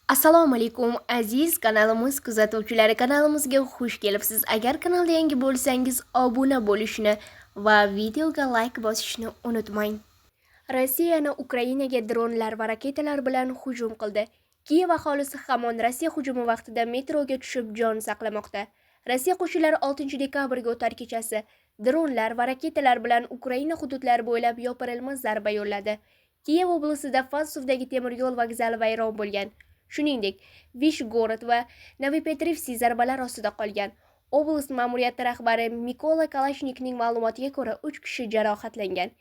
Assalomu alaykum aziz kanalimiz kuzatuvchilari, kanalimizga xush kelibsiz. Agar kanalda yangi bo'lsangiz obuna bo'lishni va videoga like bosishni unutmang. Rossiya yana Ukrainaga dronlar va raketalar bilan hujum qildi. Kiyev aholisi hamon Rossiya hujumi vaqtida metroga tushib jon saqlamoqda. Rossiya qo'shinlari 6 dekabrga o'tar kechasi dronlar va raketalar bilan Ukraina hududlari bo'ylab yopirilmas zarba yo'lladi. Kiyev oblasida Fassovdagi temir yo'l vokzali vayron bo'lgan. Shuningdek, Vishgorod va Novopetrivsk zarbalar ostida qolgan. Oblast ma'muriyati rahbari Mikola Kalashnikning ma'lumotiga ko'ra 3 kishi jarohatlangan.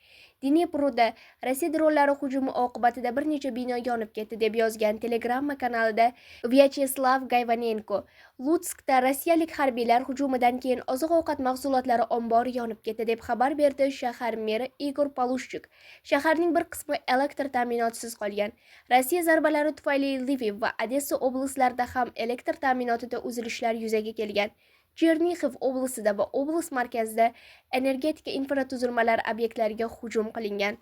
Dneproda Rossiya dronlari hujumi oqibatida bir necha bino yonib ketdi deb yozgan Telegram kanalida Vyacheslav Gayvanenko. Lutskda rossiyalik harbiylar hujumidan keyin oziq-ovqat mahsulotlari ombori yonib ketdi deb xabar berdi shahar meri Igor Palushchuk. Shaharning bir qismi elektr ta'minotisiz qolgan. Rossiya zarbalari tufayli Lviv va Odessa oblastlarida ham elektr ta'minotida uzilishlar yuzaga kelgan. Chernixiv oblastida va oblast markazida energetika infratuzilmalari obyektlariga hujum qilingan.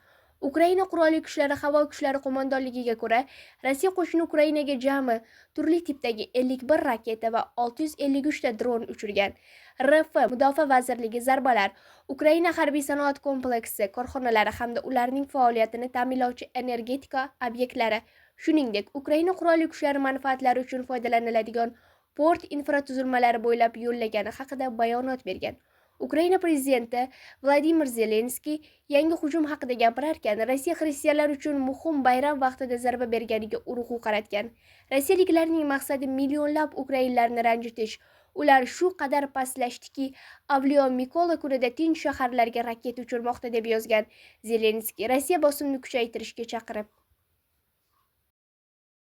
Ukraina qurolli kuchlari havo kuchlari qo'mondonligiga ko'ra, Rossiya qo'shini Ukrainaga jami turli tipdagi 51 raketa va 653 ta dron uchirgan. RF Mudofaa vazirligi zarbalar Ukraina harbiy sanoat kompleksi, korxonalari hamda ularning faoliyatini ta'minlovchi energetika obyektlari, shuningdek, Ukraina qurolli kuchlari manfaatlari uchun foydalaniladigan port infratuzilmalari bo'ylab yo'llagani haqida bayonot bergan. Ukraina prezidenti Vladimir Zelenskiy yangi hujum haqida gapirarkan, Rossiya xristianlar uchun muhim bayram vaqtida zarba berganiga urg'u qaratgan. Rossiyaliklarning maqsadi millionlab ukrainlarni ranjitish. Ular shu qadar pastlashdiki, Avliyo Mikola kunida tinch shaharlarga raketa uchirmoqda deb yozgan Zelenskiy Rossiya bosimni kuchaytirishga chaqirib